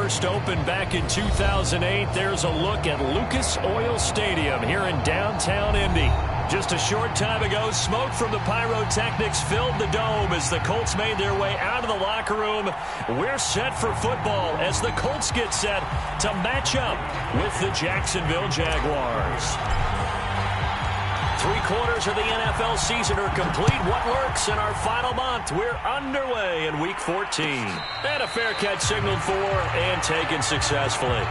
first opened back in 2008. There's a look at Lucas Oil Stadium here in downtown Indy. Just a short time ago, smoke from the pyrotechnics filled the dome as the Colts made their way out of the locker room. We're set for football as the Colts get set to match up with the Jacksonville Jaguars. 3 quarters of the NFL season are complete. What lurks in our final month? We're underway in week 14. And a fair catch signaled for and taken successfully.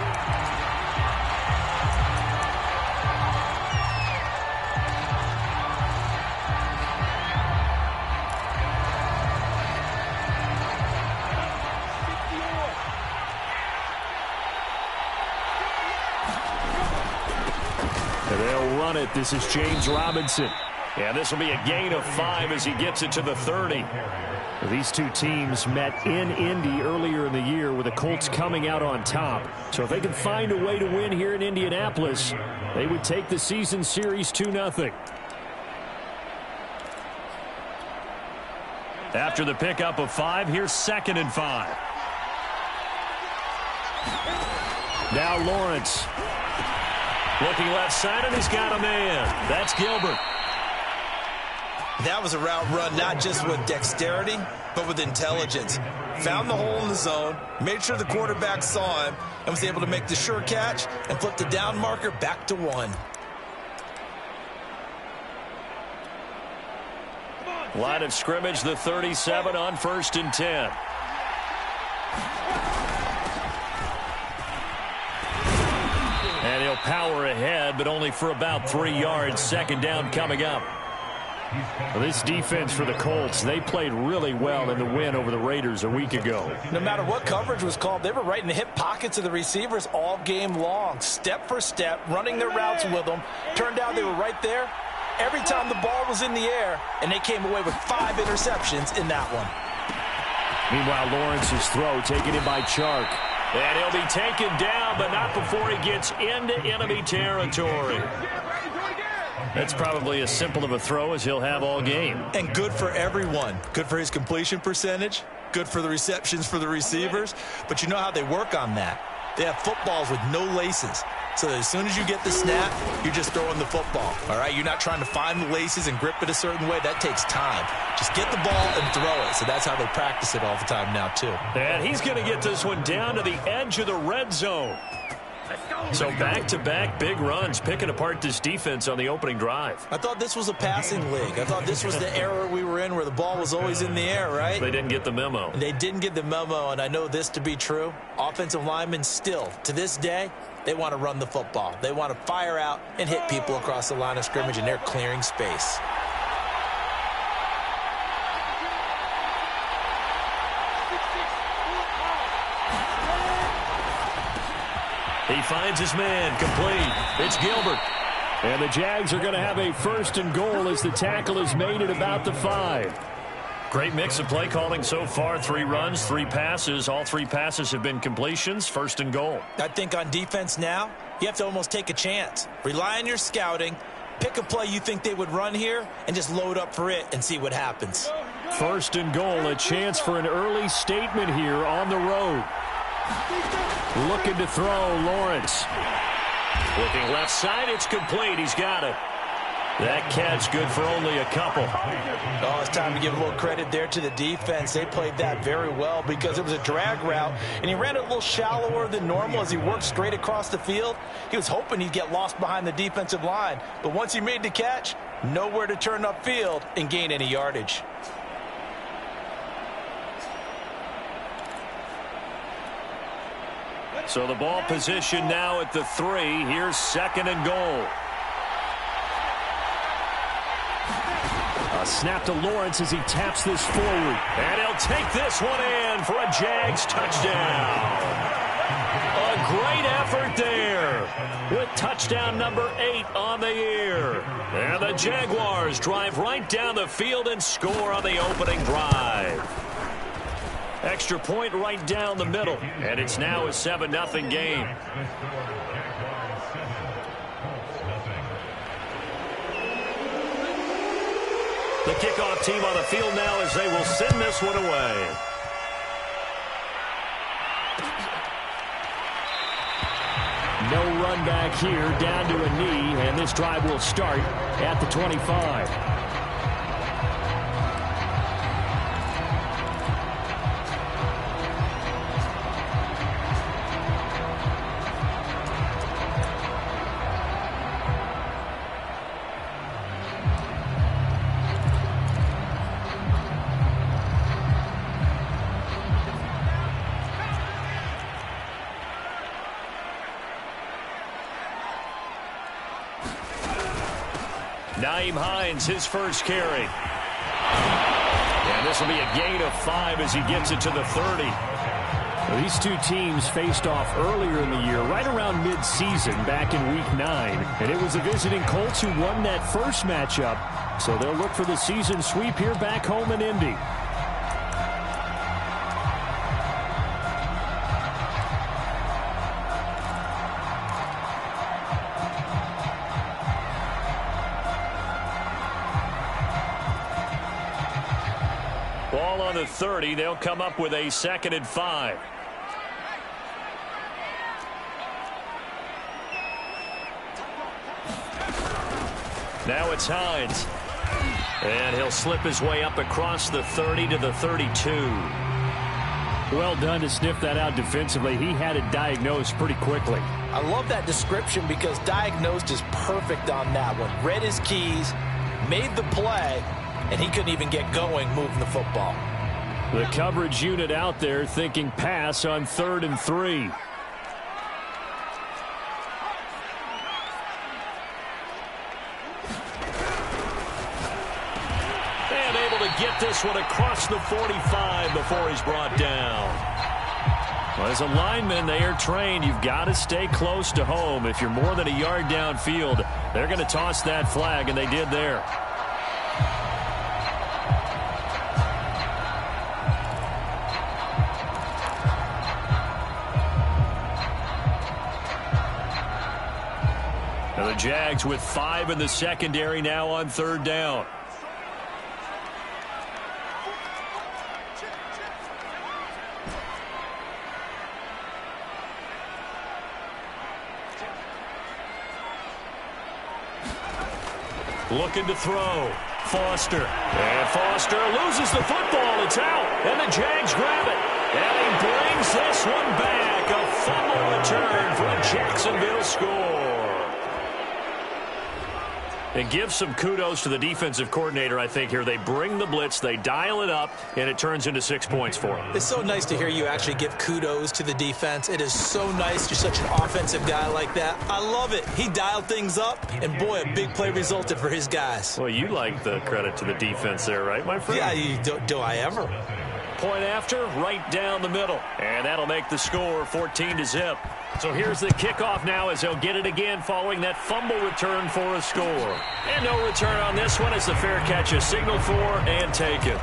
They'll run it. This is James Robinson. And this will be a gain of 5 as he gets it to the 30. These two teams met in Indy earlier in the year with the Colts coming out on top. So if they can find a way to win here in Indianapolis, they would take the season series 2-0. After the pickup of 5, here's 2nd and 5. Now Lawrence. Looking left side, and he's got a man. That's Gilbert. That was a route run, not just with dexterity, but with intelligence. Found the hole in the zone, made sure the quarterback saw him, and was able to make the sure catch and flip the down marker back to 1. Line of scrimmage, the 37 on 1st and 10. And he'll power ahead, but only for about 3 yards. 2nd down coming up. Well, this defense for the Colts, they played really well in the win over the Raiders a week ago. No matter what coverage was called, they were right in the hip pockets of the receivers all game long. Step for step, running their routes with them. Turned out they were right there every time the ball was in the air, and they came away with 5 interceptions in that one. Meanwhile, Lawrence's throw taken in by Chark. And he'll be taken down, but not before he gets into enemy territory. That's probably as simple of a throw as he'll have all game. And good for everyone. Good for his completion percentage. Good for the receptions for the receivers. But you know how they work on that. They have footballs with no laces. So that as soon as you get the snap, you're just throwing the football. All right? You're not trying to find the laces and grip it a certain way. That takes time. Just get the ball and throw it. So that's how they practice it all the time now, too. And he's going to get this one down to the edge of the red zone. So back-to-back big runs, picking apart this defense on the opening drive. I thought this was a passing league. I thought this was the era we were in where the ball was always in the air, right? They didn't get the memo. They didn't get the memo, and I know this to be true. Offensive linemen still, to this day, they want to run the football. They want to fire out and hit people across the line of scrimmage, and they're clearing space. He finds his man, complete. It's Gilbert. And the Jags are going to have a 1st and goal as the tackle is made at about the 5. Great mix of play calling so far. 3 runs, 3 passes. All 3 passes have been completions. 1st and goal. I think on defense now, you have to almost take a chance. Rely on your scouting. Pick a play you think they would run here and just load up for it and see what happens. 1st and goal, a chance for an early statement here on the road. Looking to throw, Lawrence. Looking left side, it's complete. He's got it. That catch good for only a couple. Oh, it's time to give a little credit there to the defense. They played that very well because it was a drag route, and he ran it a little shallower than normal as he worked straight across the field. He was hoping he'd get lost behind the defensive line, but once he made the catch, nowhere to turn upfield and gain any yardage. So the ball position now at the 3. Here's 2nd and goal. A snap to Lawrence as he taps this forward. And he'll take this one in for a Jags touchdown. A great effort there with touchdown number 8 on the year. And the Jaguars drive right down the field and score on the opening drive. Extra point right down the middle. And it's now a 7-0 game. The kickoff team on the field now as they will send this one away. No run back here, down to a knee, and this drive will start at the 25. His first carry. And this will be a gain of 5 as he gets it to the 30. Well, these two teams faced off earlier in the year, right around mid-season, back in Week 9. And it was the visiting Colts who won that first matchup. So they'll look for the season sweep here back home in Indy. Ball on the 30. They'll come up with a 2nd and 5. Now it's Hines. And he'll slip his way up across the 30 to the 32. Well done to sniff that out defensively. He had it diagnosed pretty quickly. I love that description because diagnosed is perfect on that one. Read his keys, made the play, and he couldn't even get going moving the football. The coverage unit out there thinking pass on 3rd and 3. And able to get this one across the 45 before he's brought down. Well, as a lineman, they are trained. You've got to stay close to home. If you're more than a yard downfield, they're going to toss that flag, and they did there. And the Jags with 5 in the secondary now on 3rd down. Looking to throw. Foster. And Foster loses the football. It's out. And the Jags grab it. And he brings this one back. A fumble return for a Jacksonville score. And give some kudos to the defensive coordinator, I think, here. They bring the blitz, they dial it up, and it turns into 6 points for them. It's so nice to hear you actually give kudos to the defense. It is so nice. You're such an offensive guy like that. I love it. He dialed things up, and boy, a big play resulted for his guys. Well, you like the credit to the defense there, right, my friend? Yeah, do I ever? Point after, right down the middle. And that'll make the score 14-0. So here's the kickoff now as they'll get it again following that fumble return for a score. And no return on this one as the fair catch is signaled for and taken.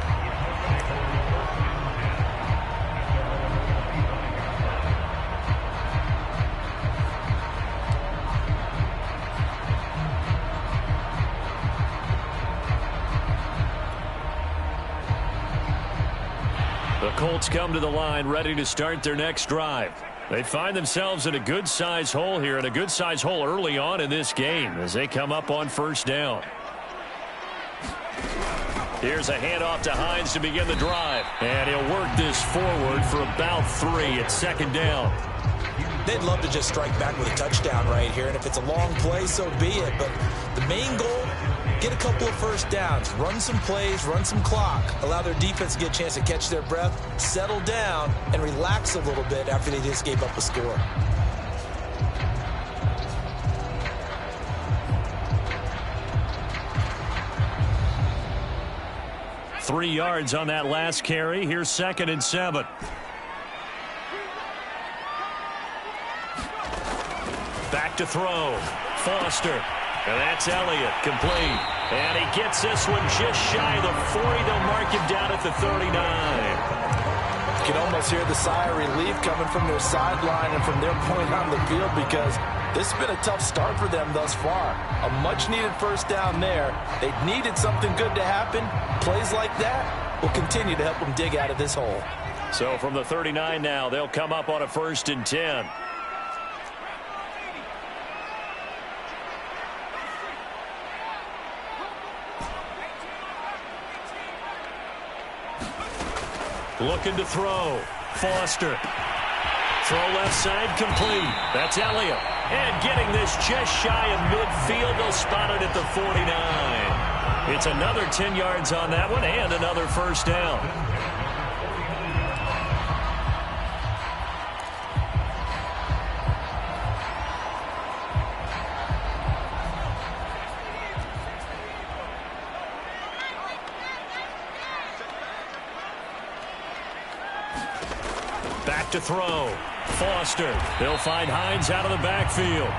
The Colts come to the line ready to start their next drive. They find themselves in a good-sized hole here, and a good-sized hole early on in this game as they come up on 1st down. Here's a handoff to Hines to begin the drive. And he'll work this forward for about 3 at 2nd down. They'd love to just strike back with a touchdown right here, and if it's a long play, so be it. But the main goal, get a couple of 1st downs, run some plays, run some clock, allow their defense to get a chance to catch their breath, settle down, and relax a little bit after they just gave up a score. Three yards on that last carry. Here's 2nd and 7. Back to throw. Foster. And that's Elliott. Complete. And he gets this one just shy of the 40. They'll mark him down at the 39. You can almost hear the sigh of relief coming from their sideline and from their point on the field because this has been a tough start for them thus far. A much-needed 1st down there. They needed something good to happen. Plays like that will continue to help them dig out of this hole. So from the 39 now, they'll come up on a 1st and 10. Looking to throw. Foster. Throw left side complete. That's Elliott. And getting this just shy of midfield. They'll spot it at the 49. It's another 10 yards on that one and another first down. Back to throw. Foster. They'll find Hines out of the backfield.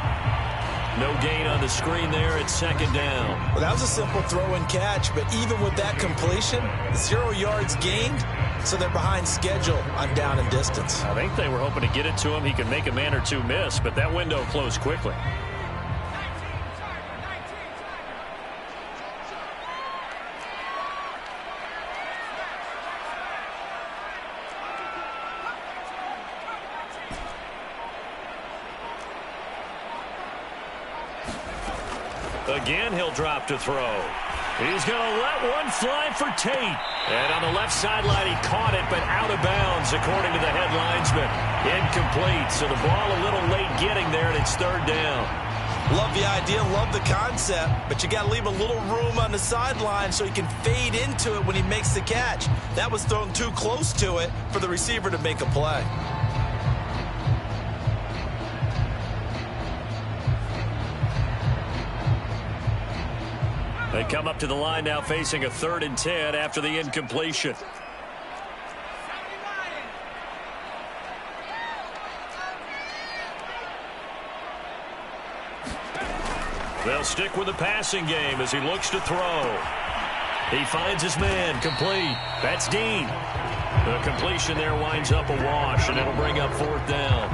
No gain on the screen there. It's second down. Well, that was a simple throw and catch, but even with that completion, 0 yards gained, so they're behind schedule on down and distance. I think they were hoping to get it to him. He could make a man or two miss, but that window closed quickly. Again, he'll drop to throw. He's going to let one fly for Tate. And on the left sideline, he caught it, but out of bounds, according to the head linesman. Incomplete, so the ball a little late getting there, and it's third down. Love the idea, love the concept, but you got to leave a little room on the sideline so he can fade into it when he makes the catch. That was thrown too close to it for the receiver to make a play. They come up to the line now facing a 3rd and 10 after the incompletion. They'll stick with the passing game as he looks to throw. He finds his man, complete. That's Dean. The completion there winds up a wash, and it'll bring up 4th down.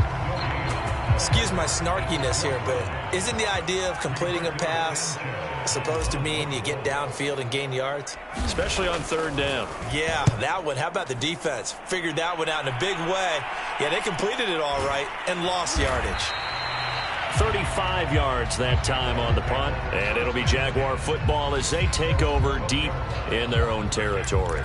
Excuse my snarkiness here, but isn't the idea of completing a pass supposed to mean you get downfield and gain yards? Especially on 3rd down. Yeah, that one. How about the defense? Figured that one out in a big way. Yeah, they completed it all right and lost yardage. 35 yards that time on the punt, and it'll be Jaguar football as they take over deep in their own territory.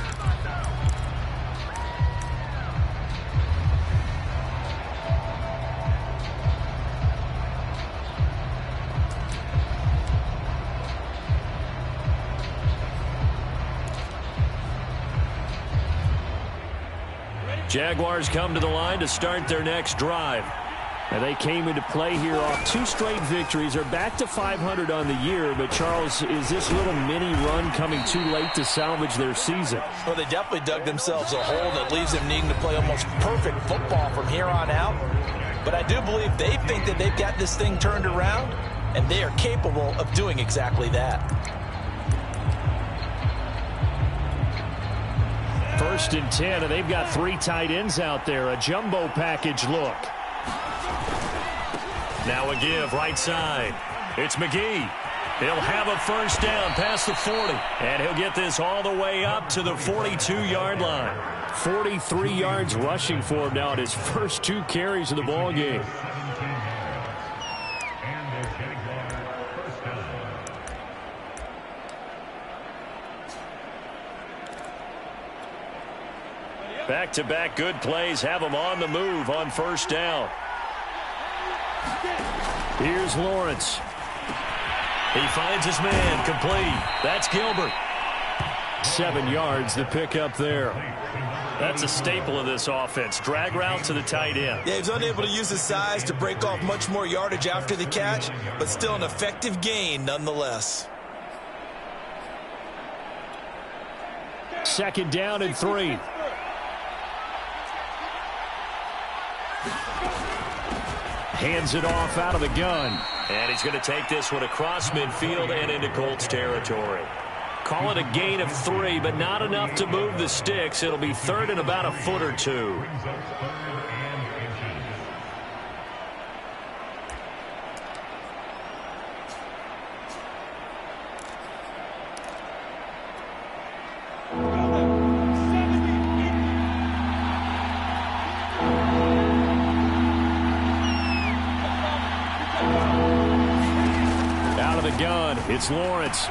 Jaguars come to the line to start their next drive. And they came into play here off 2 straight victories. They're back to 500 on the year. But, Charles, is this little mini run coming too late to salvage their season? Well, they definitely dug themselves a hole that leaves them needing to play almost perfect football from here on out. But I do believe they think that they've got this thing turned around, and they are capable of doing exactly that. 1st and 10, and they've got 3 tight ends out there. A jumbo package look. Now a give right side. It's McGee. He'll have a first down past the 40. And he'll get this all the way up to the 42-yard line. 43 yards rushing for him now at his first 2 carries of the ball game. Back-to-back good plays have him on the move on first down. Here's Lawrence. He finds his man, complete. That's Gilbert. 7 yards, the pickup there. That's a staple of this offense. Drag route to the tight end. Yeah, he's unable to use his size to break off much more yardage after the catch, but still an effective gain nonetheless. 2nd down and 3. Hands it off out of the gun. And he's going to take this one across midfield and into Colts territory. Call it a gain of 3, but not enough to move the sticks. It'll be 3rd and about a foot or 2. Gun. It's Lawrence.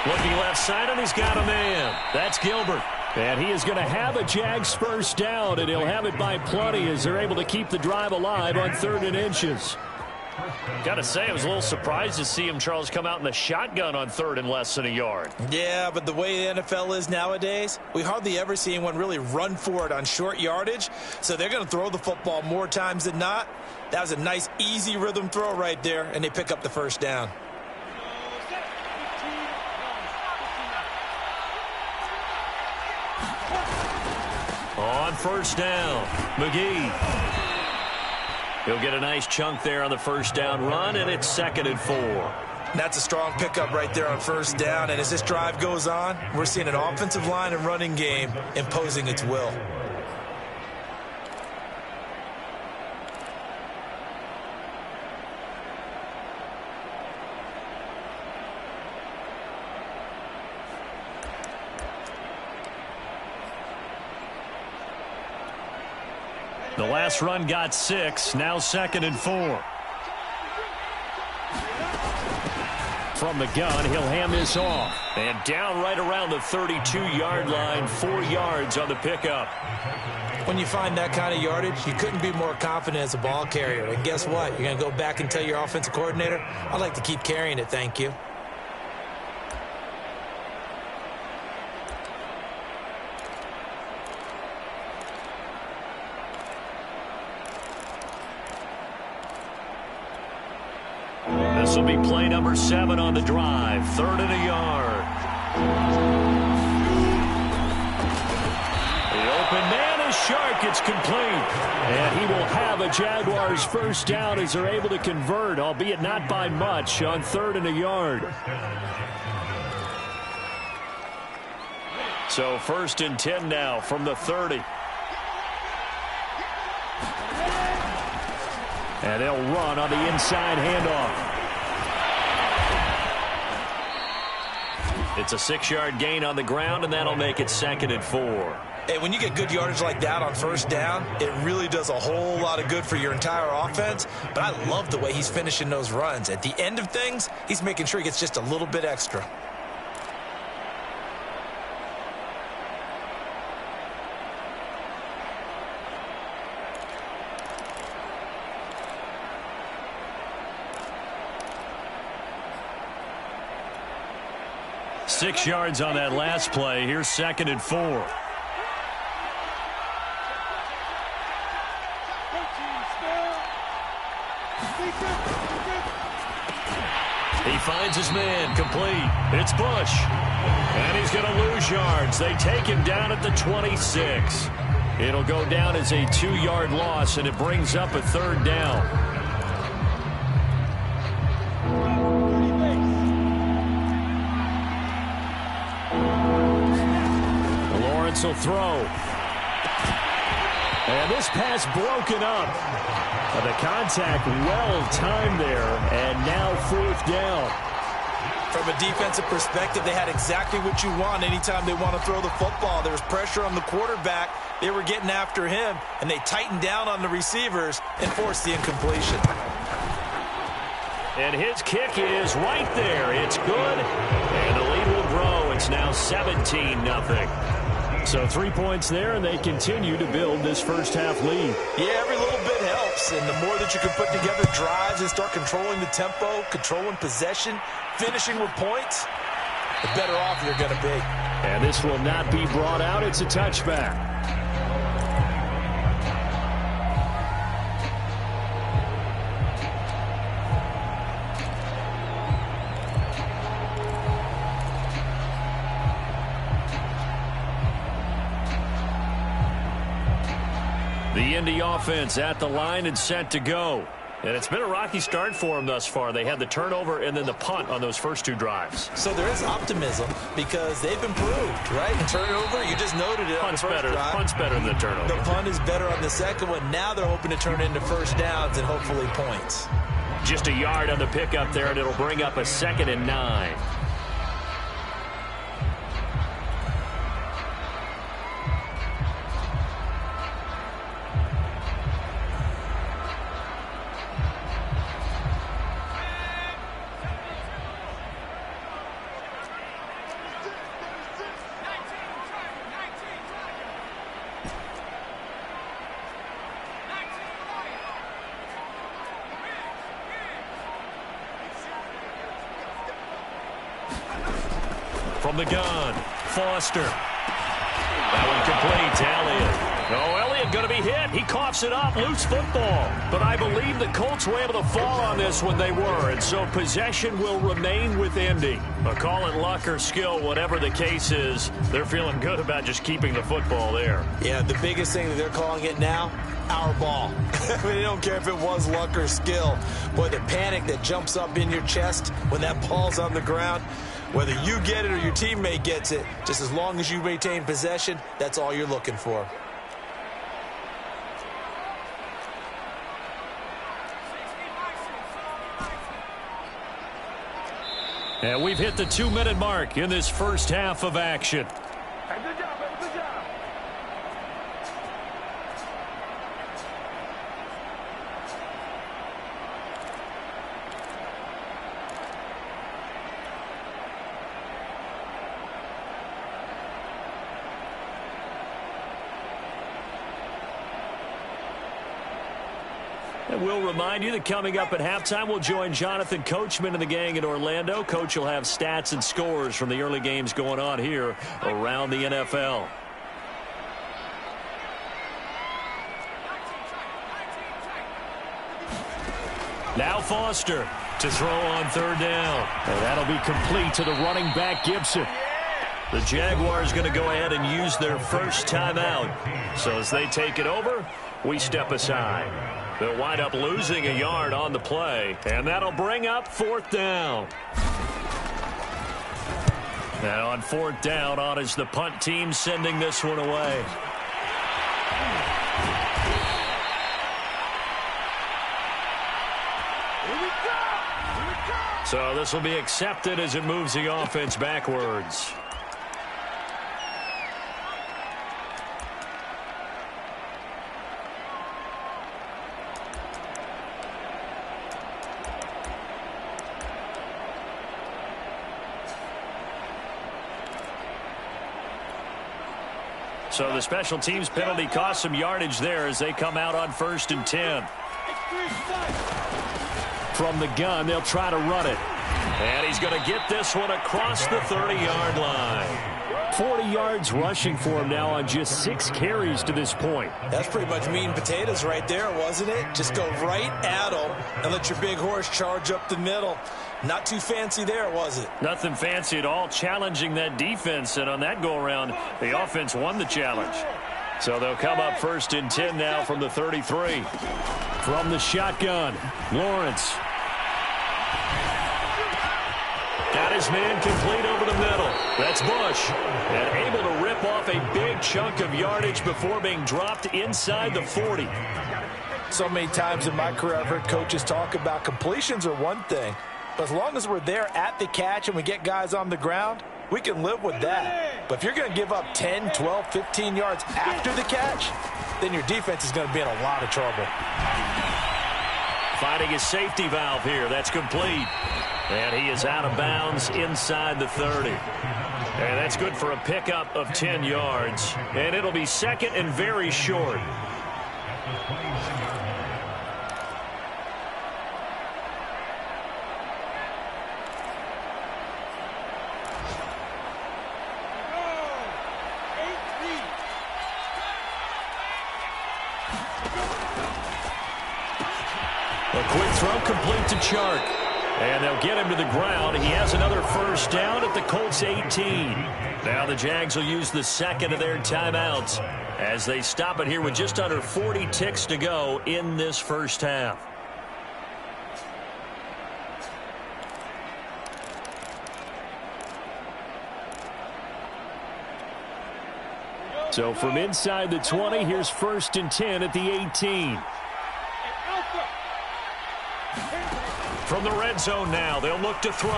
Looking left side, and he's got a man. That's Gilbert. And he is going to have a Jags first down, and he'll have it by plenty as they're able to keep the drive alive on 3rd and inches. Got to say, I was a little surprised to see him, Charles, come out in the shotgun on 3rd and less than a yard. Yeah, but the way the NFL is nowadays, we hardly ever see anyone really run for it on short yardage, so they're going to throw the football more times than not. That was a nice, easy rhythm throw right there, and they pick up the first down. On first down, McGee. He'll get a nice chunk there on the first down run, and it's 2nd and 4. That's a strong pickup right there on first down, and as this drive goes on, we're seeing an offensive line and running game imposing its will. The last run got 6, now 2nd and 4. From the gun, he'll hand this off. And down right around the 32-yard line, 4 yards on the pickup. When you find that kind of yardage, you couldn't be more confident as a ball carrier. And guess what? You're going to go back and tell your offensive coordinator, I'd like to keep carrying it, thank you. This will be play number 7 on the drive. 3rd and a yard. The open man is Shark. It's complete. And he will have a Jaguars first down as they're able to convert, albeit not by much, on 3rd and a yard. So 1st and 10 now from the 30. And they'll run on the inside handoff. It's a 6-yard gain on the ground, and that'll make it 2nd and 4. Hey, when you get good yardage like that on first down, it really does a whole lot of good for your entire offense. But I love the way he's finishing those runs. At the end of things, he's making sure he gets just a little bit extra. Six yards on that last play. Here's 2nd and 4. He finds his man, complete. It's Bush. And he's going to lose yards. They take him down at the 26. It'll go down as a 2-yard loss, and it brings up a 3rd down. Will throw. And this pass broken up. The contact well timed there, and now 4th down. From a defensive perspective, they had exactly what you want anytime they want to throw the football. There was pressure on the quarterback. They were getting after him, and they tightened down on the receivers and forced the incompletion. And his kick is right there. It's good, and the lead will grow. It's now 17-0. So 3 points there, and they continue to build this first-half lead. Yeah, every little bit helps, and the more that you can put together drives and start controlling the tempo, controlling possession, finishing with points, the better off you're going to be. And this will not be brought out. It's a touchback. The Indy offense at the line and set to go. And it's been a rocky start for them thus far. They had the turnover and then the punt on those first 2 drives. So there is optimism because they've improved, right? And turnover, you just noted it. Punt's better. Punt's better than the turnover. The punt is better on the second one. Now they're hoping to turn it into first downs and hopefully points. Just a yard on the pickup there, and it'll bring up a 2nd and 9. From the gun, Foster. That one complete to Elliott. Oh, Elliott going to be hit. He coughs it up. Loose football. But I believe the Colts were able to fall on this when they were, and so possession will remain with Indy. But call it luck or skill, whatever the case is, they're feeling good about just keeping the football there. Yeah, the biggest thing that they're calling it now, our ball. I mean, they don't care if it was luck or skill. Boy, the panic that jumps up in your chest when that ball's on the ground, whether you get it or your teammate gets it, just as long as you maintain possession, that's all you're looking for. And we've hit the 2-minute mark in this first half of action. Good job, baby, good job. And we'll remind you that coming up at halftime, we'll join Jonathan Coachman and the gang in Orlando. Coach will have stats and scores from the early games going on here around the NFL. Now Foster to throw on third down. And that'll be complete to the running back, Gibson. The Jaguars going to go ahead and use their first timeout. So as they take it over, we step aside. They'll wind up losing a yard on the play, and that'll bring up fourth down. And on fourth down, on is the punt team sending this one away. So this will be accepted as it moves the offense backwards. So the special teams penalty cost some yardage there as they come out on 1st and 10. From the gun, they'll try to run it. And he's going to get this one across the 30-yard line. 40 yards rushing for him now on just 6 carries to this point. That's pretty much meat and potatoes right there, wasn't it? Just go right at them and let your big horse charge up the middle. Not too fancy there, was it? Nothing fancy at all, challenging that defense. And on that go-around, the offense won the challenge. So they'll come up 1st and 10 now from the 33. From the shotgun, Lawrence. Got his man complete over the middle. That's Bush. And able to rip off a big chunk of yardage before being dropped inside the 40. So many times in my career, I've heard coaches talk about completions are one thing. But as long as we're there at the catch and we get guys on the ground, we can live with that. But if you're going to give up 10, 12, 15 yards after the catch, then your defense is going to be in a lot of trouble. Finding his safety valve here. That's complete. And he is out of bounds inside the 30. And that's good for a pickup of 10 yards. And it'll be 2nd and very short. A quick throw complete to Chark. And they'll get him to the ground. He has another first down at the Colts 18. Now the Jags will use the 2nd of their timeouts as they stop it here with just under 40 ticks to go in this first half. So from inside the 20, here's 1st and 10 at the 18. From the red zone now, they'll look to throw.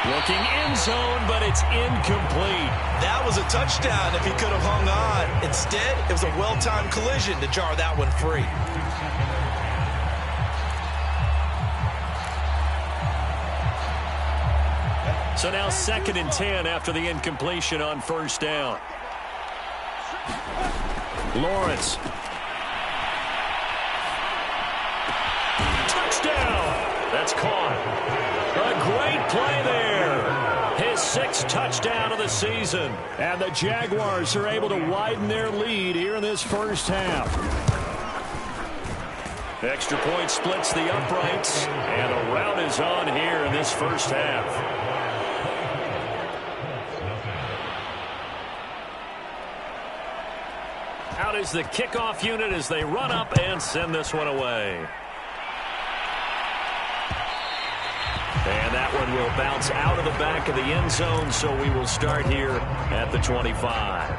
Looking end zone, but it's incomplete. That was a touchdown if he could have hung on. Instead, it was a well-timed collision to jar that one free. So now 2nd and 10 after the incompletion on first down. Lawrence. Touchdown. That's caught. A great play there. 6th touchdown of the season. And the Jaguars are able to widen their lead here in this first half. Extra point splits the uprights, and a rout is on here in this first half. Out is the kickoff unit as they run up and send this one away. And that one will bounce out of the back of the end zone, so we will start here at the 25.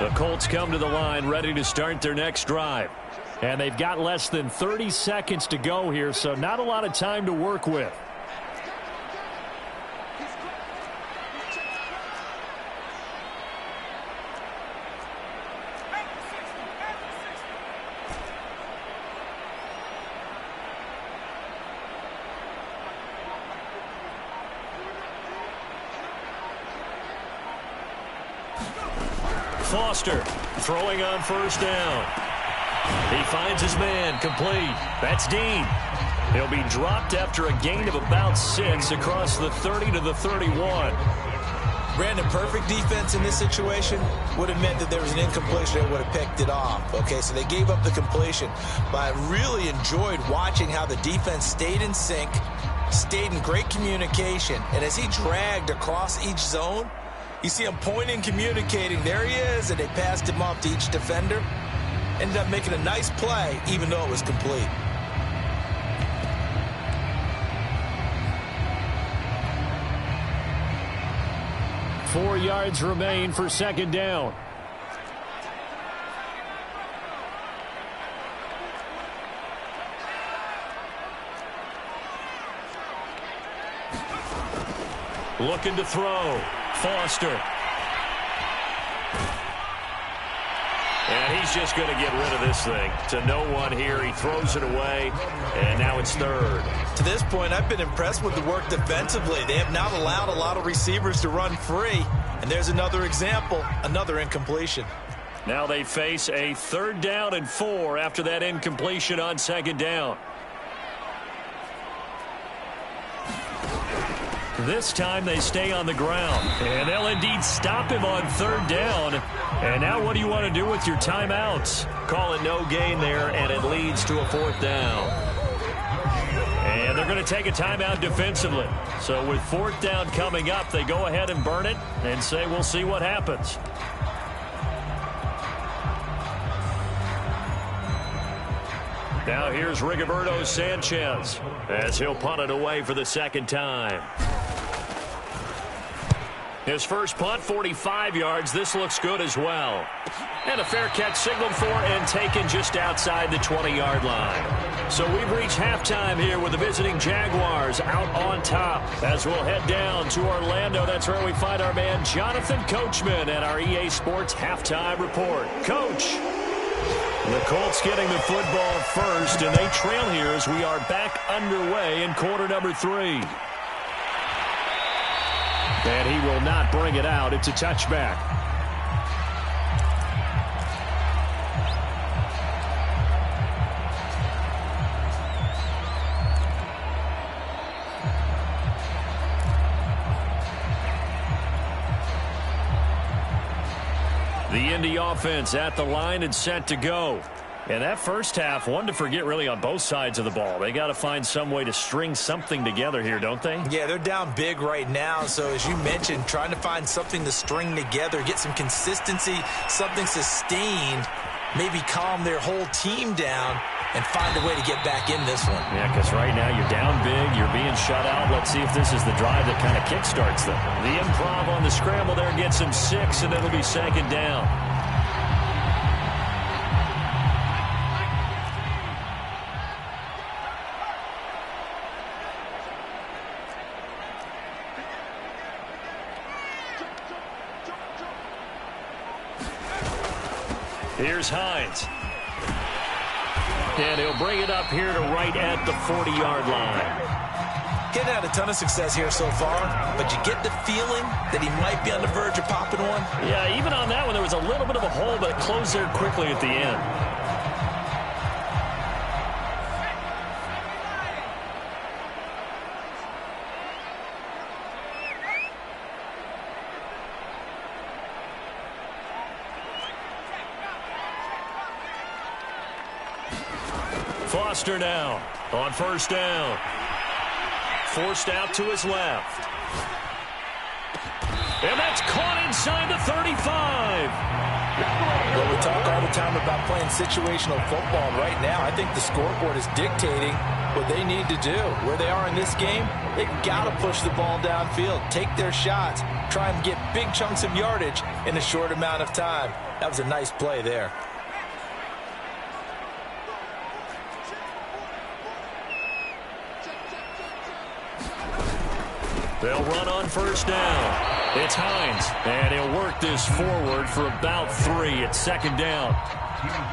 The Colts come to the line ready to start their next drive. And they've got less than 30 seconds to go here, so not a lot of time to work with. Foster throwing on first down. He finds his man, complete. That's Dean. He'll be dropped after a gain of about 6 across the 30 to the 31. Brandon, perfect defense in this situation would have meant that there was an incompletion that would have picked it off. Okay, so they gave up the completion, but I really enjoyed watching how the defense stayed in sync, stayed in great communication, and as he dragged across each zone, you see him pointing, communicating. There he is, and they passed him off to each defender. Ended up making a nice play, even though it was complete. Four yards remain for second down. Looking to throw. Foster. And he's just going to get rid of this thing. To no one here. He throws it away. And now it's third. To this point, I've been impressed with the work defensively. They have not allowed a lot of receivers to run free. And there's another example, another incompletion. Now they face a 3rd down and 4 after that incompletion on second down. This time they stay on the ground. And they'll indeed stop him on 3rd down. And now what do you want to do with your timeouts? Call it no gain there, and it leads to a 4th down. And they're going to take a timeout defensively. So with 4th down coming up, they go ahead and burn it and say we'll see what happens. Now here's Rigoberto Sanchez as he'll punt it away for the 2nd time. His first punt, 45 yards. This looks good as well. And a fair catch signaled for and taken just outside the 20-yard line. So we've reached halftime here with the visiting Jaguars out on top. As we'll head down to Orlando, that's where we find our man Jonathan Coachman at our EA Sports Halftime Report. Coach. The Colts getting the football first, and they trail here as we are back underway in quarter number 3. And he will not bring it out. It's a touchback. The Indy offense at the line and set to go. And that first half, one to forget really on both sides of the ball. They got to find some way to string something together here, don't they? Yeah, they're down big right now. So as you mentioned, trying to find something to string together, get some consistency, something sustained, maybe calm their whole team down and find a way to get back in this one. Yeah, because right now you're down big, you're being shut out. Let's see if this is the drive that kind of kickstarts them. The improv on the scramble there gets him 6, and it'll be 2nd down. Here's Hines. And he'll bring it up here to right at the 40-yard line. Getting had a ton of success here so far, but you get the feeling that he might be on the verge of popping one. Yeah, even on that one, there was a little bit of a hole, but it closed there quickly at the end. Foster now on first down. Forced out to his left. And that's caught inside the 35. Well, we talk all the time about playing situational football. And right now, I think the scoreboard is dictating what they need to do. Where they are in this game, they've got to push the ball downfield, take their shots, try and get big chunks of yardage in a short amount of time. That was a nice play there. They'll run on first down. It's Hines, and he'll work this forward for about 3 at second down.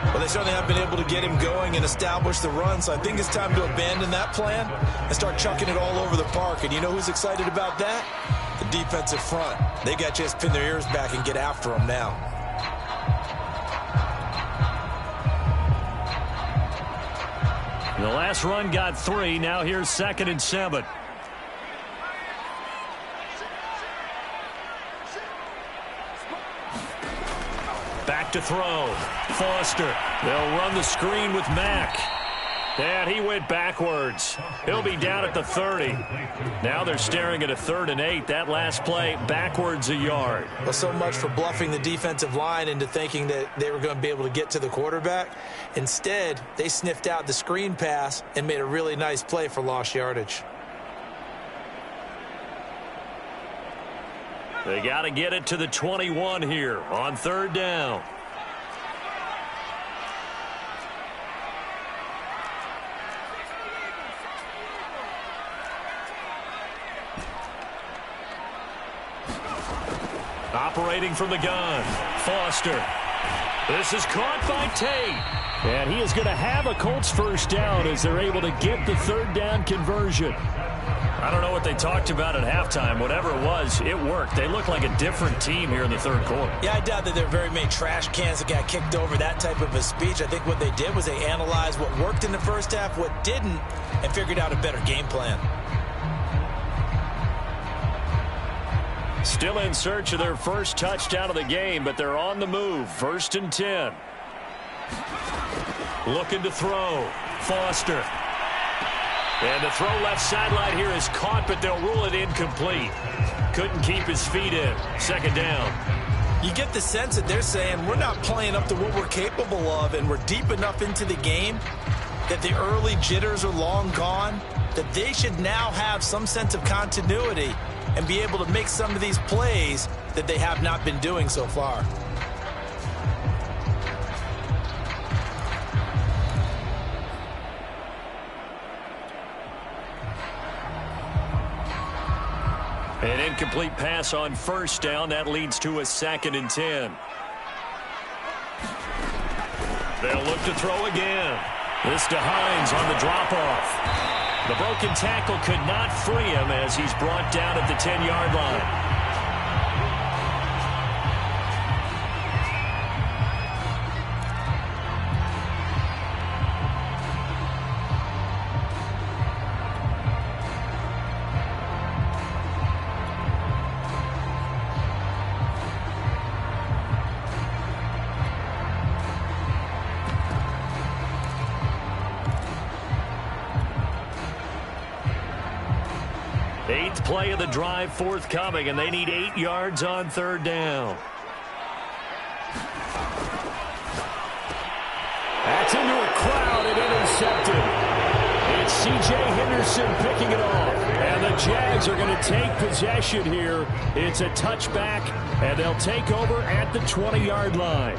Well, they certainly have been able to get him going and establish the run, so I think it's time to abandon that plan and start chucking it all over the park. And you know who's excited about that? The defensive front. They got to just pin their ears back and get after him now. The last run got 3. Now here's 2nd and 7. Back to throw. Foster. They'll run the screen with Mack. And he went backwards. He'll be down at the 30. Now they're staring at a 3rd and 8. That last play backwards a yard. Well, so much for bluffing the defensive line into thinking that they were going to be able to get to the quarterback. Instead, they sniffed out the screen pass and made a really nice play for lost yardage. They got to get it to the 21 here on 3rd down. Operating from the gun, Foster. This is caught by Tate. And he is going to have a Colts first down as they're able to get the 3rd down conversion. I don't know what they talked about at halftime. Whatever it was, it worked. They look like a different team here in the 3rd quarter. Yeah, I doubt that there are very many trash cans that got kicked over, that type of a speech. I think what they did was they analyzed what worked in the first half, what didn't, and figured out a better game plan. Still in search of their first touchdown of the game, but they're on the move. 1st and 10. Looking to throw. Foster. And the throw left sideline here is caught, but they'll rule it incomplete. Couldn't keep his feet in. 2nd down. You get the sense that they're saying we're not playing up to what we're capable of, and we're deep enough into the game that the early jitters are long gone, that they should now have some sense of continuity and be able to make some of these plays that they have not been doing so far. An incomplete pass on first down. That leads to a 2nd and 10. They'll look to throw again. This to Hines on the drop-off. The broken tackle could not free him as he's brought down at the 10-yard line. Eighth play of the drive forthcoming, and they need 8 yards on 3rd down. That's into a crowd and intercepted. It's C.J. Henderson picking it off. And the Jags are going to take possession here. It's a touchback, and they'll take over at the 20-yard line.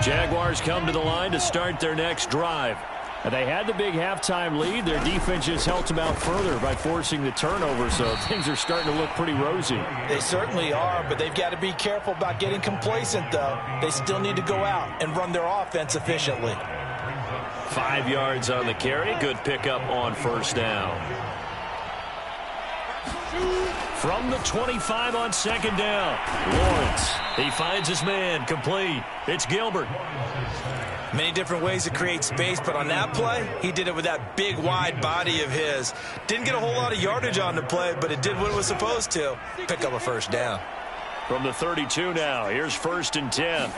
Jaguars come to the line to start their next drive. And they had the big halftime lead. Their defense just helped them out further by forcing the turnover, so things are starting to look pretty rosy. They certainly are, but they've got to be careful about getting complacent, though. They still need to go out and run their offense efficiently. 5 yards on the carry. Good pickup on first down. From the 25 on 2nd down. Lawrence. He finds his man. Complete. It's Gilbert. Many different ways to create space, but on that play, he did it with that big, wide body of his. Didn't get a whole lot of yardage on the play, but it did what it was supposed to. Pick up a first down. From the 32 now, here's 1st and 10.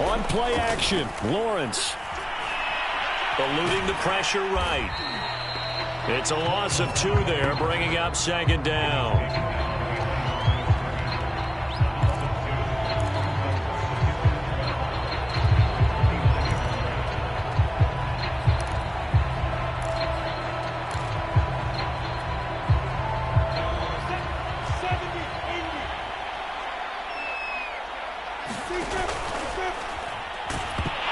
On play action, Lawrence. Eluding the pressure right. It's a loss of 2 there, bringing up 2nd down.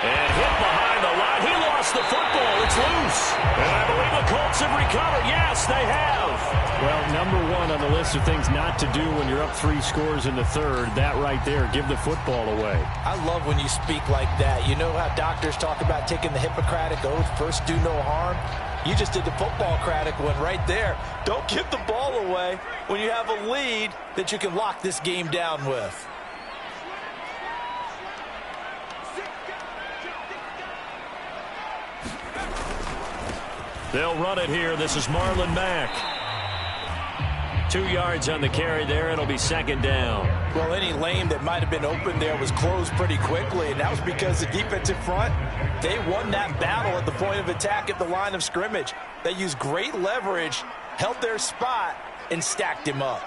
And hit behind the line. He lost the football. It's loose. And I believe the Colts have recovered. Yes, they have. Well, number 1 on the list of things not to do when you're up 3 scores in the 3rd. That right there, give the football away. I love when you speak like that. You know how doctors talk about taking the Hippocratic Oath, first do no harm? You just did the football-cratic one right there. Don't give the ball away when you have a lead that you can lock this game down with. They'll run it here. This is Marlon Mack. 2 yards on the carry there. It'll be 2nd down. Well, any lane that might have been open there was closed pretty quickly, and that was because the defensive front, they won that battle at the point of attack at the line of scrimmage. They used great leverage, held their spot, and stacked him up.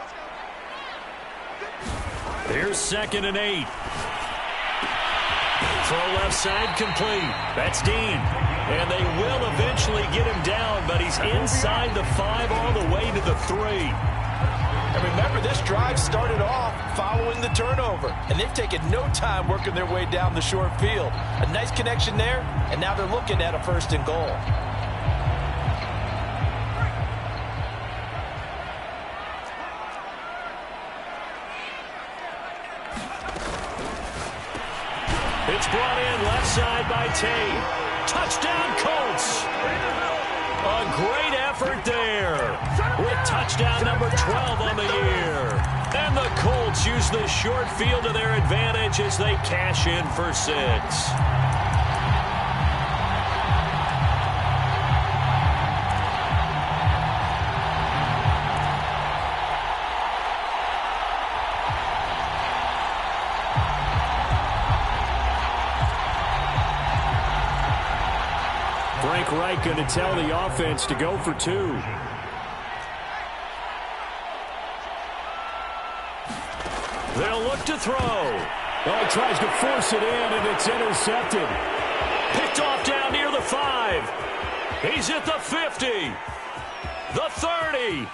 Here's 2nd and 8. Throw left side complete. That's Dean. And they will eventually get him down, but he's inside the 5 all the way to the 3. And remember, this drive started off following the turnover, and they've taken no time working their way down the short field. A nice connection there, and now they're looking at a 1st and goal. It's brought in left side by Tate. Touchdown, Colts. A great effort there with touchdown number 12 on the year. And the Colts use the short field to their advantage as they cash in for 6. Frank Reich going to tell the offense to go for 2. They'll look to throw. Oh, he tries to force it in, and it's intercepted. Picked off down near the 5. He's at the 50. The 30.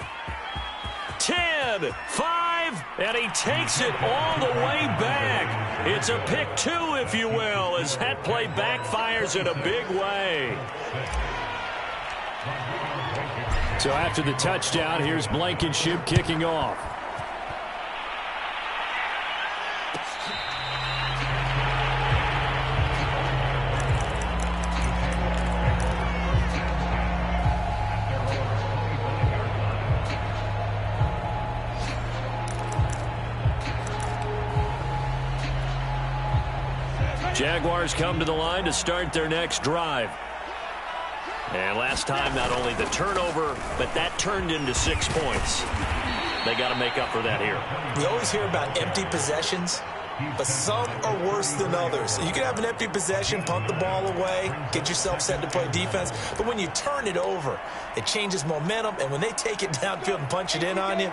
10. 5. And he takes it all the way back. It's a pick 2, if you will, as that play backfires in a big way. So after the touchdown, here's Blankenship kicking off. Jaguars come to the line to start their next drive. And last time, not only the turnover, but that turned into 6 points. They got to make up for that here. We always hear about empty possessions, but some are worse than others. You can have an empty possession, punt the ball away, get yourself set to play defense, but when you turn it over, it changes momentum, and when they take it downfield and punch it in on you,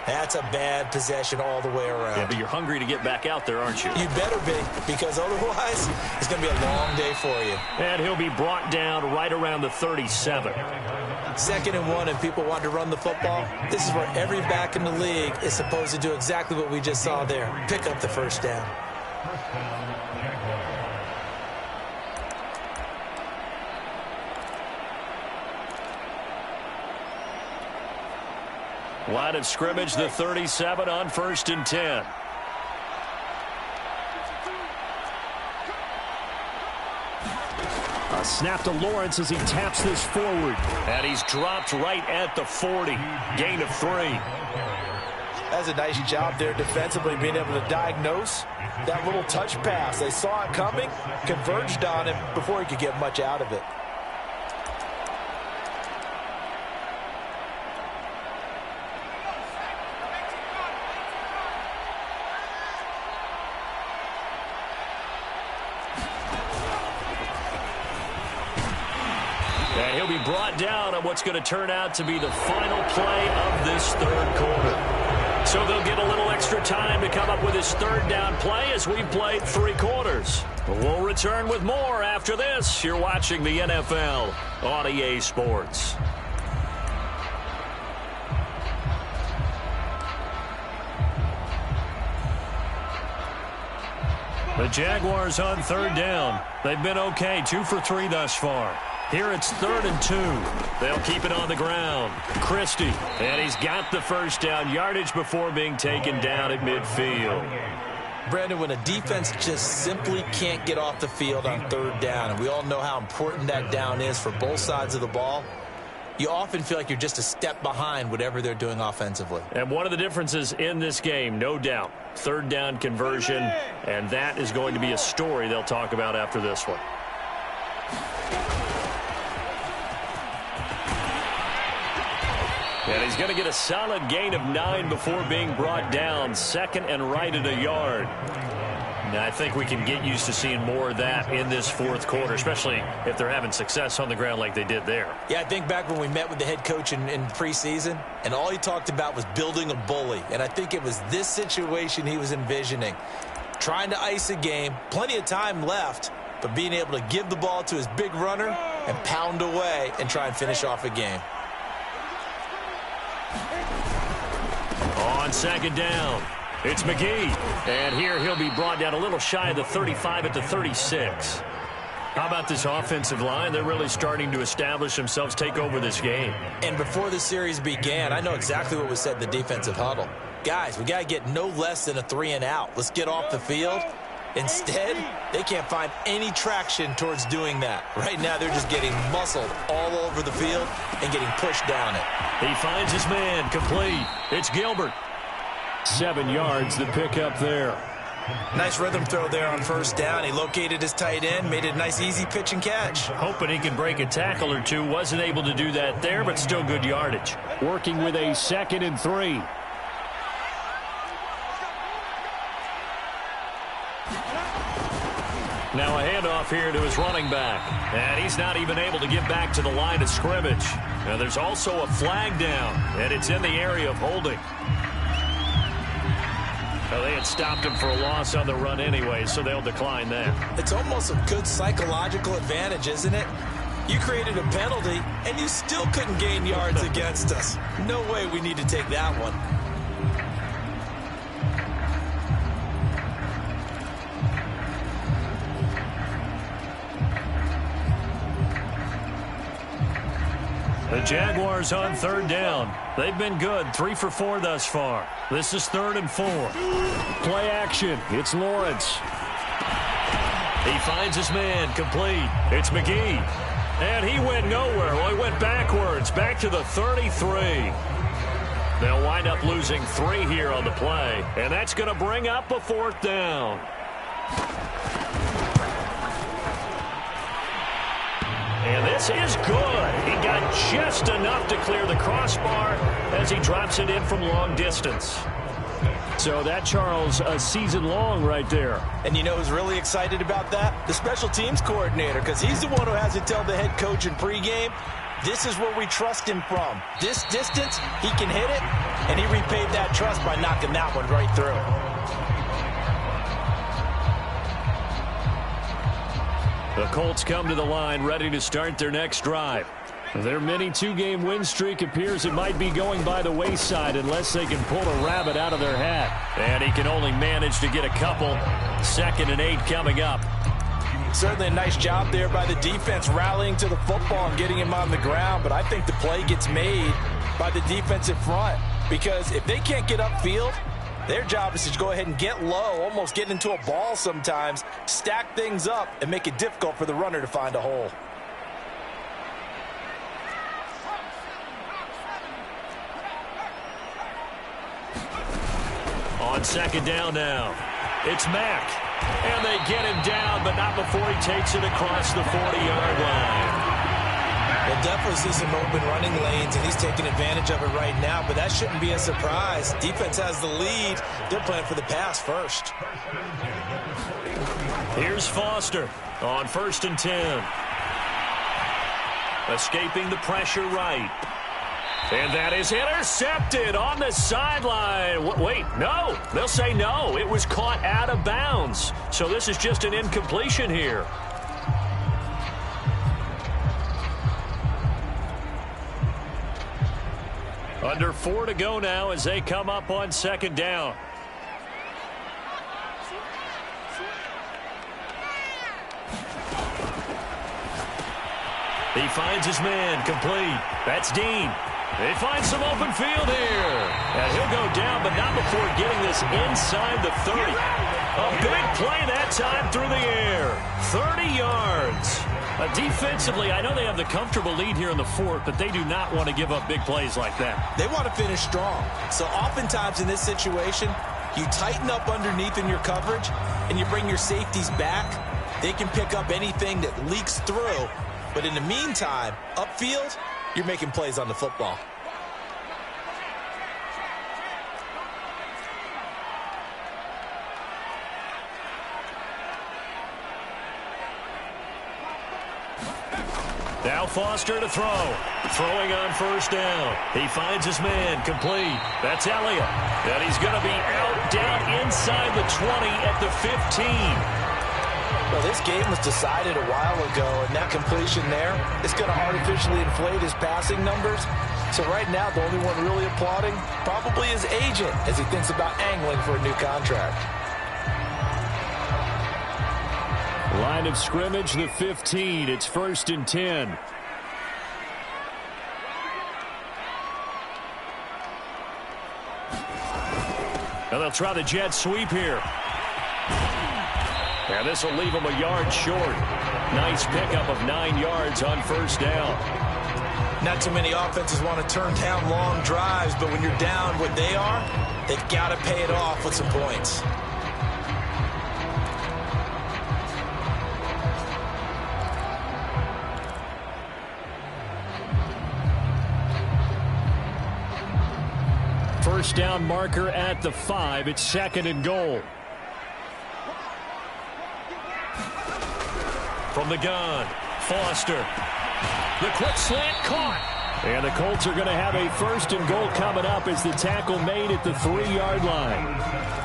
that's a bad possession all the way around. Yeah, but you're hungry to get back out there, aren't you? You better be, because otherwise, it's going to be a long day for you. And he'll be brought down right around the 37. 2nd and 1, and people want to run the football. This is where every back in the league is supposed to do exactly what we just saw there. Pick up the 1st down. Line of scrimmage, the 37 on 1st and 10. A snap to Lawrence as he taps this forward. And he's dropped right at the 40. Gain of 3. That's a nice job there defensively, being able to diagnose that little touch pass. They saw it coming, converged on him before he could get much out of it. And he'll be brought down on what's going to turn out to be the final play of this third quarter. So they'll get a little extra time to come up with his third down play as we've played 3 quarters. We'll return with more after this. You're watching the NFL on EA Sports. The Jaguars on third down. They've been okay, 2 for 3 thus far. Here it's 3rd and 2. They'll keep it on the ground. Christie, and he's got the first down yardage before being taken down at midfield. Brandon, when a defense just simply can't get off the field on 3rd down, and we all know how important that down is for both sides of the ball, you often feel like you're just a step behind whatever they're doing offensively. And one of the differences in this game, no doubt, 3rd down conversion, and that is going to be a story they'll talk about after this one. And he's going to get a solid gain of 9 before being brought down. 2nd and right at a yard. Now, I think we can get used to seeing more of that in this 4th quarter, especially if they're having success on the ground like they did there. Yeah, I think back when we met with the head coach in preseason, and all he talked about was building a bully. And I think it was this situation he was envisioning. Trying to ice a game, plenty of time left, but being able to give the ball to his big runner and pound away and try and finish off a game. On 2nd down, it's McGee. And here he'll be brought down a little shy of the 35 at the 36. How about this offensive line? They're really starting to establish themselves, take over this game. And before the series began, I know exactly what was said in the defensive huddle. Guys, we got to get no less than a 3 and out. Let's get off the field. Instead, they can't find any traction towards doing that. Right now, they're just getting muscled all over the field and getting pushed down it. He finds his man, complete. It's Gilbert. 7 yards, the pickup there. Nice rhythm throw there on 1st down. He located his tight end, made it a nice, easy pitch and catch. Hoping he can break a tackle or two. Wasn't able to do that there, but still good yardage. Working with a 2nd and 3. Now a handoff here to his running back. And he's not even able to get back to the line of scrimmage. Now there's also a flag down, and it's in the area of holding. Well, they had stopped him for a loss on the run anyway, so they'll decline that. It's almost a good psychological advantage, isn't it? You created a penalty, and you still couldn't gain yards against us. No way we need to take that one. The Jaguars on 3rd down. They've been good, 3 for 4 thus far. This is 3rd and 4. Play action. It's Lawrence. He finds his man, complete. It's McGee. And he went nowhere. Well, he went backwards, back to the 33. They'll wind up losing 3 here on the play. And that's going to bring up a 4th down. And this is good. He got just enough to clear the crossbar as he drops it in from long distance. So that, Charles, a season long right there. And you know who's really excited about that? The special teams coordinator, because he's the one who has to tell the head coach in pregame, this is where we trust him from. This distance, he can hit it, and he repaid that trust by knocking that one right through. The Colts come to the line ready to start their next drive. Their mini 2-game win streak appears it might be going by the wayside unless they can pull a rabbit out of their hat. And he can only manage to get a couple. 2nd and 8 coming up. Certainly a nice job there by the defense rallying to the football and getting him on the ground. But I think the play gets made by the defensive front. Because if they can't get upfield, their job is to go ahead and get low, almost get into a ball sometimes, stack things up, and make it difficult for the runner to find a hole. On 2nd down now, it's Mack. And they get him down, but not before he takes it across the 40-yard line. We'll definitely see some open running lanes, and he's taking advantage of it right now, but that shouldn't be a surprise. Defense has the lead. They're playing for the pass first. Here's Foster on 1st and 10. Escaping the pressure right. And that is intercepted on the sideline. Wait, no. They'll say no. It was caught out of bounds. So this is just an incompletion here. Under 4 to go now as they come up on second down. He finds his man, complete. That's Dean. They find some open field here. And he'll go down, but not before getting this inside the 30. A big play that time through the air. 30 yards. Defensively, I know they have the comfortable lead here in the fourth, but they do not want to give up big plays like that. They want to finish strong. So oftentimes in this situation, you tighten up underneath in your coverage, and you bring your safeties back. They can pick up anything that leaks through. But in the meantime, upfield, you're making plays on the football. Now Foster to throw. Throwing on first down. He finds his man, complete. That's Elliott. And he's going to be out down inside the 20 at the 15. Well, this game was decided a while ago, and that completion there is going to artificially inflate his passing numbers. So right now, the only one really applauding probably his agent as he thinks about angling for a new contract. Line of scrimmage, the 15. It's 1st and 10. Now they'll try the jet sweep here. And this will leave them a yard short. Nice pickup of 9 yards on first down. Not too many offenses want to turn down long drives, but when you're down what they are, they've got to pay it off with some points. First down marker at the 5. It's 2nd and goal. From the gun, Foster. The quick slant caught. And the Colts are going to have a 1st and goal coming up as the tackle made at the 3-yard line.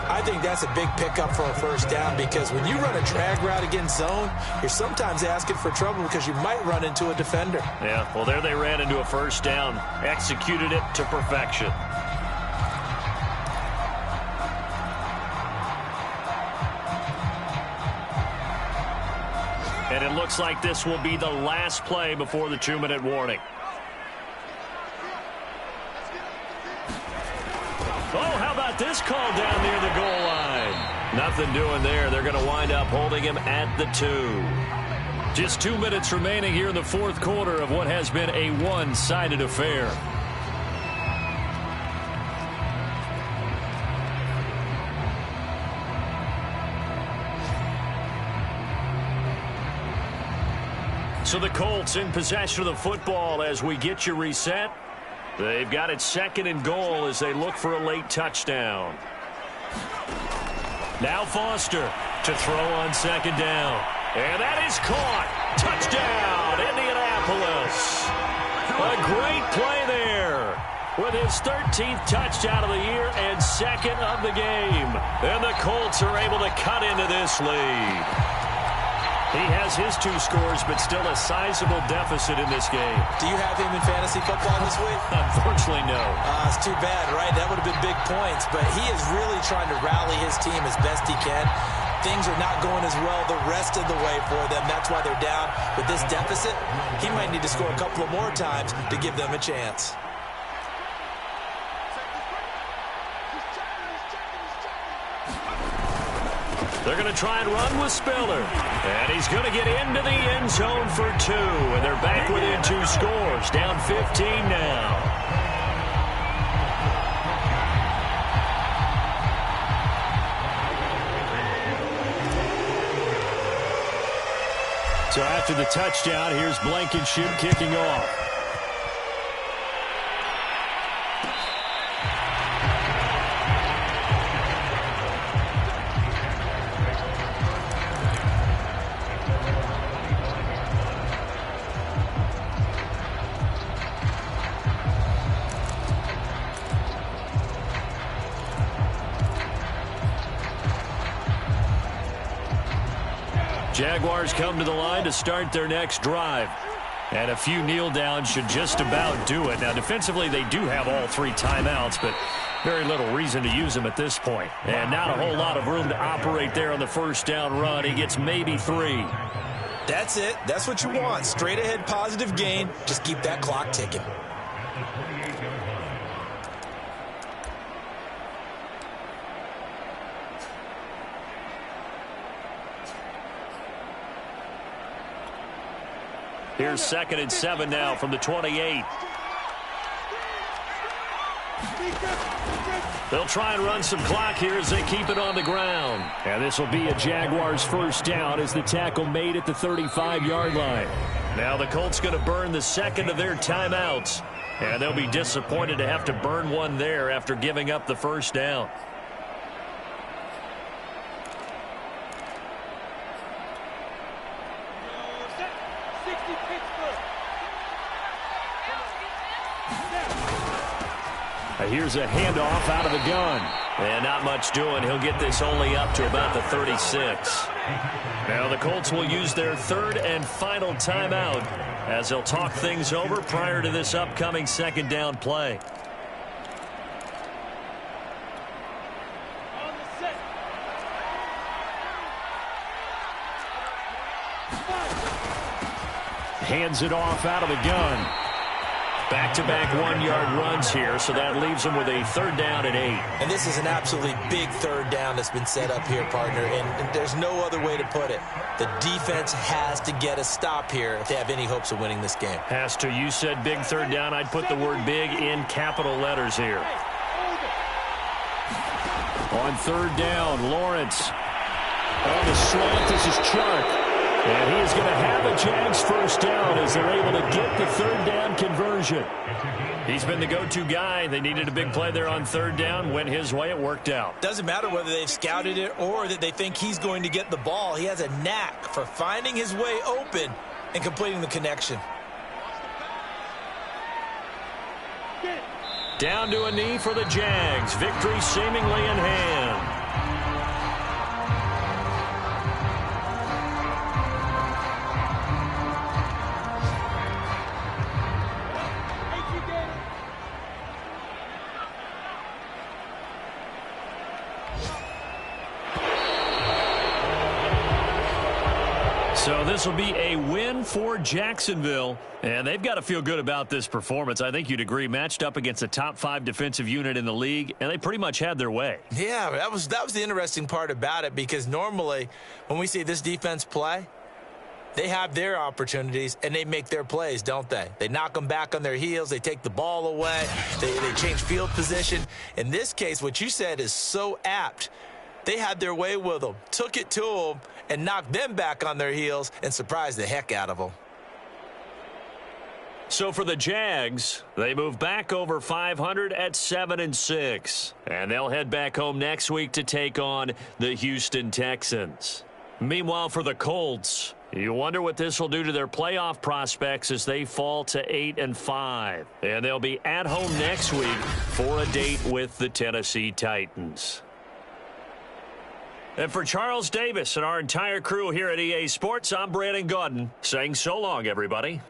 I think that's a big pickup for a first down because when you run a drag route against zone, you're sometimes asking for trouble because you might run into a defender. Yeah, well, there they ran into a first down. Executed it to perfection. And it looks like this will be the last play before the 2-minute warning. Oh, how about this call down near the goal line? Nothing doing there. They're going to wind up holding him at the 2. Just 2 minutes remaining here in the fourth quarter of what has been a one-sided affair. So the Colts in possession of the football as we get you reset. They've got it 2nd and goal as they look for a late touchdown. Now Foster to throw on 2nd down. And that is caught. Touchdown, Indianapolis. A great play there with his 13th touchdown of the year and 2nd of the game. And the Colts are able to cut into this lead. He has his 2 scores, but still a sizable deficit in this game. Do you have him in fantasy football this week? Unfortunately, no. It's too bad, right? That would have been big points, but he is really trying to rally his team as best he can. Things are not going as well the rest of the way for them. That's why they're down. With this deficit, he might need to score a couple of more times to give them a chance. They're going to try and run with Spiller. And he's going to get into the end zone for 2. And they're back within 2 scores. Down 15 now. So after the touchdown, here's Blankenship kicking off. Jaguars come to the line to start their next drive. And a few kneel downs should just about do it. Now, defensively, they do have all 3 timeouts, but very little reason to use them at this point. And not a whole lot of room to operate there on the first down run. He gets maybe 3. That's it. That's what you want. Straight ahead positive gain. Just keep that clock ticking. Here's 2nd and 7 now from the 28. They'll try and run some clock here as they keep it on the ground. And this will be a Jaguars first down as the tackle made at the 35-yard line. Now the Colts going to burn the 2nd of their timeouts. And they'll be disappointed to have to burn one there after giving up the first down. Here's a handoff out of the gun. And not much doing. He'll get this only up to about the 36. Now the Colts will use their 3rd and final timeout as they'll talk things over prior to this upcoming 2nd down play. Hands it off out of the gun. Back-to-back 1-yard runs here, so that leaves them with a 3rd down and 8. And this is an absolutely big 3rd down that's been set up here, partner, and there's no other way to put it. The defense has to get a stop here if they have any hopes of winning this game. Has to. You said big 3rd down. I'd put the word big in capital letters here. On 3rd down, Lawrence. On the slant, this is Chark. And he is going to have a Jags first down as they're able to get the 3rd down conversion. He's been the go-to guy. They needed a big play there on 3rd down. Went his way. It worked out. Doesn't matter whether they've scouted it or that they think he's going to get the ball. He has a knack for finding his way open and completing the connection. Down to a knee for the Jags. Victory seemingly in hand. So this will be a win for Jacksonville, and they've got to feel good about this performance. I think you'd agree, matched up against a top 5 defensive unit in the league, and they pretty much had their way. Yeah, that was the interesting part about it, because normally when we see this defense play, they have their opportunities and they make their plays, don't they? They knock them back on their heels. They take the ball away. They change field position. In this case, what you said is so apt. They had their way with them, took it to them, and knocked them back on their heels and surprised the heck out of them. So for the Jags, they move back over 500 at 7-6. And they'll head back home next week to take on the Houston Texans. Meanwhile, for the Colts, you wonder what this will do to their playoff prospects as they fall to 8-5. And they'll be at home next week for a date with the Tennessee Titans. And for Charles Davis and our entire crew here at EA Sports, I'm Brandon Gaudin saying so long, everybody.